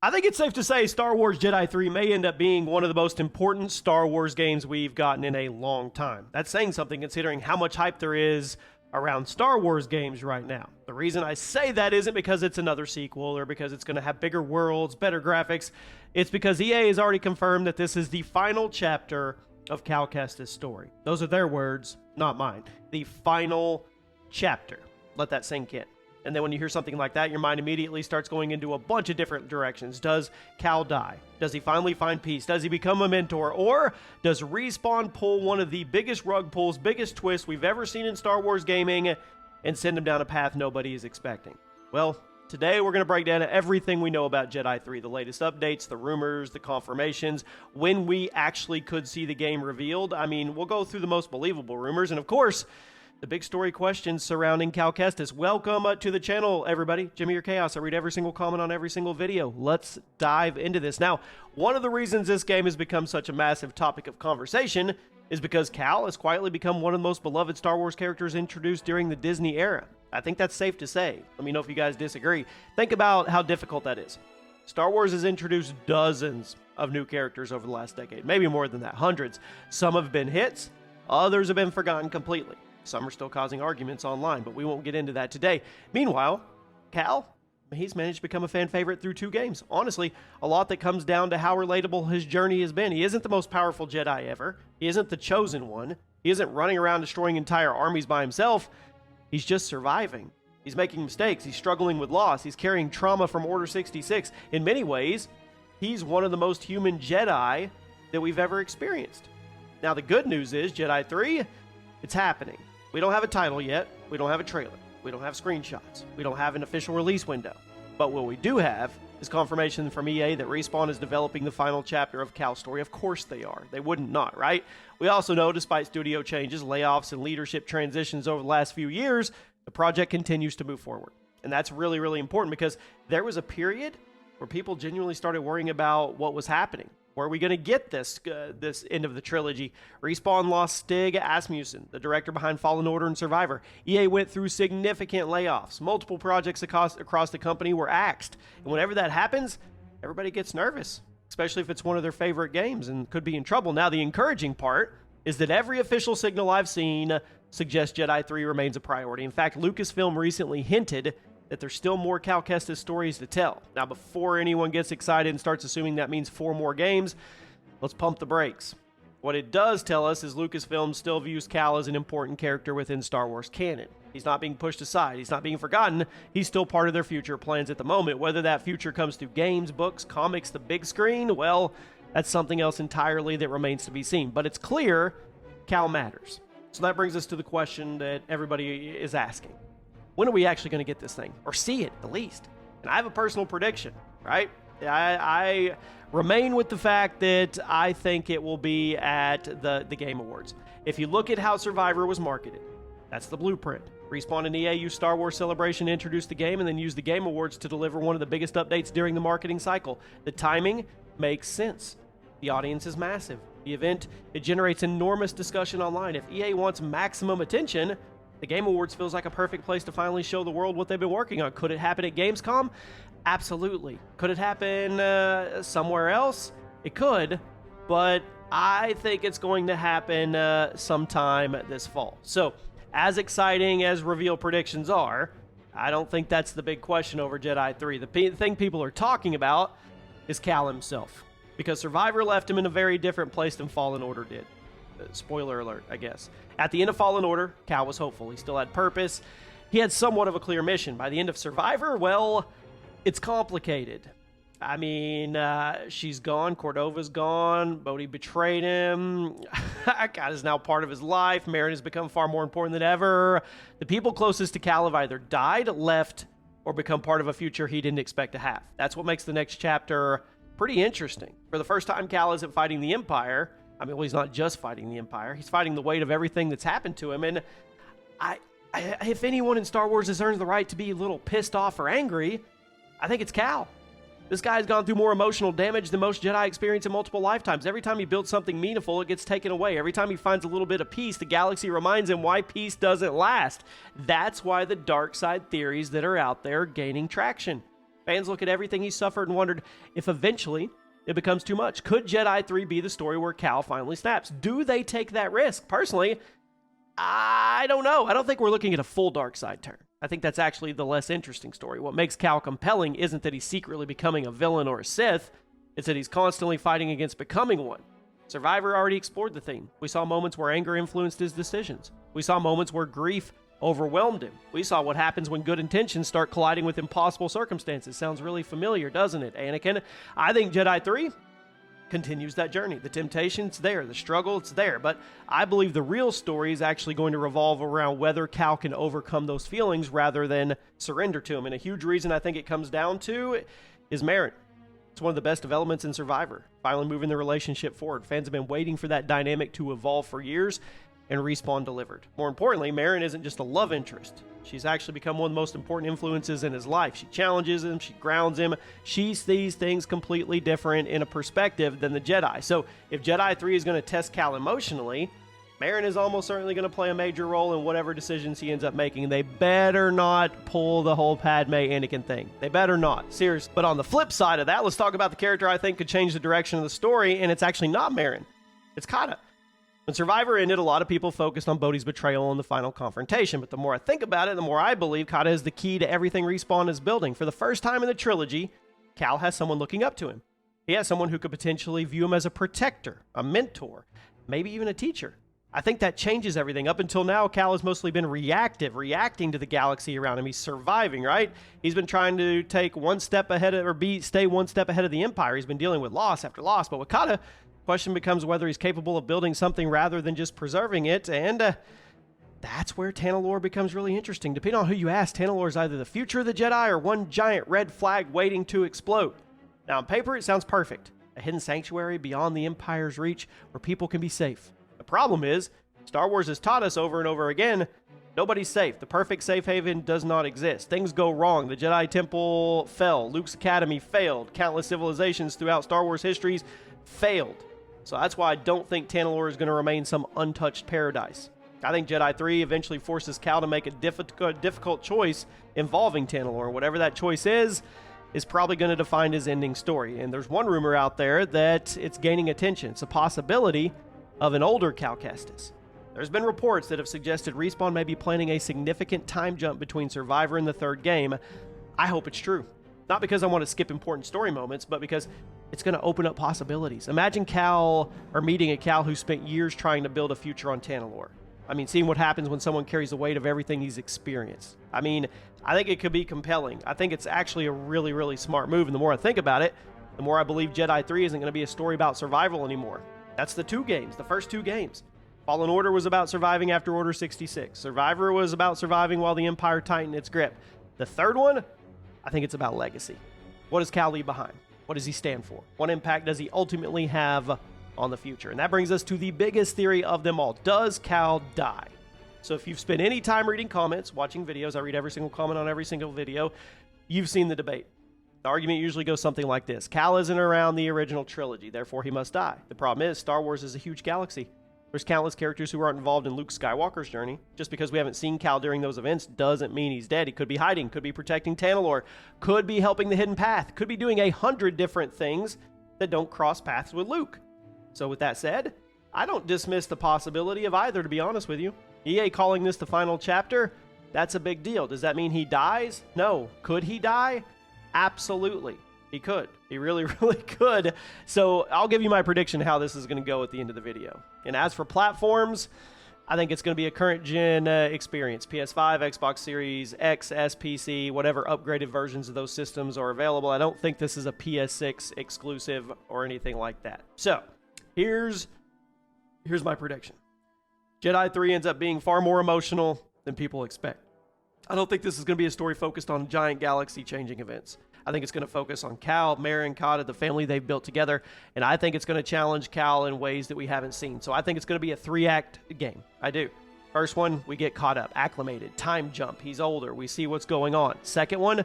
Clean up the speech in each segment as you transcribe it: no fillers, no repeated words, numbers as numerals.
I think it's safe to say Star Wars Jedi 3 may end up being one of the most important Star Wars games we've gotten in a long time. That's saying something considering how much hype there is around Star Wars games right now. The reason I say that isn't because it's another sequel or because it's going to have bigger worlds, better graphics. It's because EA has already confirmed that this is the final chapter of Cal Kestis' story. Those are their words, not mine. The final chapter. Let that sink in. And then when you hear something like that, your mind immediately starts going into a bunch of different directions. Does Cal die? Does he finally find peace? Does he become a mentor? Or does Respawn pull one of the biggest rug pulls, biggest twists we've ever seen in Star Wars gaming and send him down a path nobody is expecting? Well, today we're going to break down everything we know about Jedi 3, the latest updates, the rumors, the confirmations, when we actually could see the game revealed. I mean, we'll go through the most believable rumors, and of course, the big story questions surrounding Cal Kestis. Welcome to the channel, everybody. Jimmy or Chaos. I read every single comment on every single video. Let's dive into this. Now, one of the reasons this game has become such a massive topic of conversation is because Cal has quietly become one of the most beloved Star Wars characters introduced during the Disney era. I think that's safe to say. Let me know if you guys disagree. Think about how difficult that is. Star Wars has introduced dozens of new characters over the last decade, maybe more than that, hundreds. Some have been hits, others have been forgotten completely. Some are still causing arguments online, but we won't get into that today. Meanwhile, Cal, he's managed to become a fan favorite through 2 games. Honestly, a lot that comes down to how relatable his journey has been. He isn't the most powerful Jedi ever. He isn't the chosen one. He isn't running around destroying entire armies by himself. He's just surviving. He's making mistakes. He's struggling with loss. He's carrying trauma from Order 66. In many ways, he's one of the most human Jedi that we've ever experienced. Now, the good news is Jedi 3, it's happening. We don't have a title yet. We don't have a trailer. We don't have screenshots. We don't have an official release window. But what we do have is confirmation from EA that Respawn is developing the final chapter of Cal's story. Of course they are. They wouldn't not, right? We also know, despite studio changes, layoffs, and leadership transitions over the last few years, the project continues to move forward. And that's really, really important because there was a period where people genuinely started worrying about what was happening. Where are we going to get this end of the trilogy? Respawn lost Stig Asmussen, the director behind Fallen Order and Survivor. EA went through significant layoffs. Multiple projects across the company were axed. And whenever that happens, everybody gets nervous, especially if it's one of their favorite games and could be in trouble. Now, the encouraging part is that every official signal I've seen suggests Jedi 3 remains a priority. In fact, Lucasfilm recently hinted that there's still more Cal Kestis stories to tell. Now, before anyone gets excited and starts assuming that means 4 more games, let's pump the brakes. What it does tell us is Lucasfilm still views Cal as an important character within Star Wars canon. He's not being pushed aside. He's not being forgotten. He's still part of their future plans at the moment. Whether that future comes through games, books, comics, the big screen, well, that's something else entirely that remains to be seen. But it's clear Cal matters. So that brings us to the question that everybody is asking. When are we actually going to get this thing? Or see it, at least? And I have a personal prediction, right? I remain with the fact that I think it will be at the Game Awards. If you look at how Survivor was marketed, that's the blueprint. Respawn and EA used Star Wars Celebration to introduce the game and then used the Game Awards to deliver one of the biggest updates during the marketing cycle. The timing makes sense. The audience is massive. The event, it generates enormous discussion online. If EA wants maximum attention, the Game Awards feels like a perfect place to finally show the world what they've been working on. Could it happen at Gamescom? Absolutely. Could it happen somewhere else? It could, but I think it's going to happen sometime this fall. So, as exciting as reveal predictions are, I don't think that's the big question over Jedi 3. The thing people are talking about is Cal himself, because Survivor left him in a very different place than Fallen Order did. Spoiler alert, I guess. At the end of Fallen Order, Cal was hopeful. He still had purpose. He had somewhat of a clear mission. By the end of Survivor, well, it's complicated. I mean, she's gone. Cordova's gone. Bodhi betrayed him. God is now part of his life. Marin has become far more important than ever. The people closest to Cal have either died, left, or become part of a future he didn't expect to have. That's what makes the next chapter pretty interesting. For the first time, Cal isn't fighting the Empire. I mean, well, he's not just fighting the Empire. He's fighting the weight of everything that's happened to him. And if anyone in Star Wars has earned the right to be a little pissed off or angry, I think it's Cal. This guy's gone through more emotional damage than most Jedi experience in multiple lifetimes. Every time he builds something meaningful, it gets taken away. Every time he finds a little bit of peace, the galaxy reminds him why peace doesn't last. That's why the dark side theories that are out there are gaining traction. Fans look at everything he's suffered and wondered if eventually it becomes too much. Could Jedi 3 be the story where Cal finally snaps? Do they take that risk? Personally, I don't know. I don't think we're looking at a full dark side turn. I think that's actually the less interesting story. What makes Cal compelling isn't that he's secretly becoming a villain or a Sith. It's that he's constantly fighting against becoming one. Survivor already explored the theme. We saw moments where anger influenced his decisions. We saw moments where grief overwhelmed him. We saw what happens when good intentions start colliding with impossible circumstances. Sounds really familiar, doesn't it, Anakin? I think Jedi 3 continues that journey. The temptation's there, the struggle, it's there, but I believe the real story is actually going to revolve around whether Cal can overcome those feelings rather than surrender to them. And a huge reason I think it comes down to is Merrin. It's one of the best developments in Survivor, finally moving the relationship forward. Fans have been waiting for that dynamic to evolve for years, and Respawn delivered. More importantly, Merrin isn't just a love interest. She's actually become one of the most important influences in his life. She challenges him, she grounds him, she sees things completely different in a perspective than the Jedi. So if Jedi 3 is going to test Cal emotionally, Merrin is almost certainly going to play a major role in whatever decisions he ends up making. They better not pull the whole Padme Anakin thing. They better not. Seriously. But on the flip side of that, let's talk about the character I think could change the direction of the story, and it's actually not Merrin. It's Kata. When Survivor ended, a lot of people focused on Bodhi's betrayal in the final confrontation, but the more I think about it, the more I believe Kata is the key to everything Respawn is building. For the first time in the trilogy, Cal has someone looking up to him. He has someone who could potentially view him as a protector, a mentor, maybe even a teacher. I think that changes everything. Up until now, Cal has mostly been reacting to the galaxy around him. He's surviving, right? He's been trying to take one step ahead of, stay one step ahead of the Empire. He's been dealing with loss after loss, but with Kata, question becomes whether he's capable of building something rather than just preserving it, and that's where Tanalorr becomes really interesting. Depending on who you ask, Tanalorr is either the future of the Jedi or one giant red flag waiting to explode. Now, on paper, it sounds perfect. A hidden sanctuary beyond the Empire's reach where people can be safe. The problem is, Star Wars has taught us over and over again, nobody's safe. The perfect safe haven does not exist. Things go wrong. The Jedi Temple fell. Luke's Academy failed. Countless civilizations throughout Star Wars histories failed. So that's why I don't think Tanalorr is going to remain some untouched paradise. I think Jedi 3 eventually forces Cal to make a difficult choice involving Tanalorr. Whatever that choice is probably going to define his ending story. And there's one rumor out there that it's gaining attention. It's a possibility of an older Cal Kestis. There's been reports that have suggested Respawn may be planning a significant time jump between Survivor and the third game. I hope it's true. Not because I want to skip important story moments, but because it's going to open up possibilities. Imagine meeting a Cal who spent years trying to build a future on Tanalorr. I mean, seeing what happens when someone carries the weight of everything he's experienced. I mean, I think it could be compelling. I think it's actually a really, really smart move. And the more I think about it, the more I believe Jedi 3 isn't going to be a story about survival anymore. That's the first two games. Fallen Order was about surviving after Order 66. Survivor was about surviving while the Empire tightened its grip. The third one, I think it's about legacy. What does Cal leave behind? What does he stand for? What impact does he ultimately have on the future? And that brings us to the biggest theory of them all. Does Cal die? So if you've spent any time reading comments, watching videos, I read every single comment on every single video, you've seen the debate. The argument usually goes something like this. Cal isn't around the original trilogy, therefore he must die. The problem is, Star Wars is a huge galaxy. There's countless characters who aren't involved in Luke Skywalker's journey. Just because we haven't seen Cal during those events doesn't mean he's dead. He could be hiding, could be protecting Tanalorr, could be helping the Hidden Path, could be doing 100 different things that don't cross paths with Luke. So with that said, I don't dismiss the possibility of either, to be honest with you. EA calling this the final chapter, that's a big deal. Does that mean he dies? No. Could he die? Absolutely. He could. He really, really could. So I'll give you my prediction how this is going to go at the end of the video. And as for platforms, I think it's going to be a current gen experience. PS5, Xbox Series X, S, PC, whatever upgraded versions of those systems are available. I don't think this is a PS6 exclusive or anything like that. So here's my prediction. Jedi 3 ends up being far more emotional than people expect. I don't think this is going to be a story focused on giant galaxy-changing events. I think it's going to focus on Cal, Merrin, Kata, the family they've built together, and I think it's going to challenge Cal in ways that we haven't seen. So I think it's going to be a 3-act game. I do. First one, we get caught up, acclimated, time jump. He's older. We see what's going on. Second one,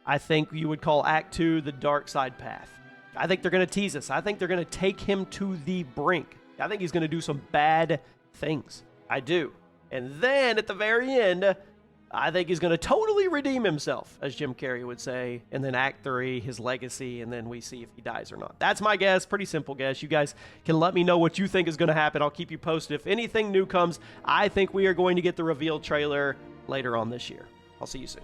I think you would call Act 2 the dark side path. I think they're going to tease us. I think they're going to take him to the brink. I think he's going to do some bad things. I do. And then at the very end, I think he's going to totally redeem himself, as Jim Carrey would say. And then Act 3, his legacy, and then we see if he dies or not. That's my guess. Pretty simple guess. You guys can let me know what you think is going to happen. I'll keep you posted. If anything new comes, I think we are going to get the reveal trailer later on this year. I'll see you soon.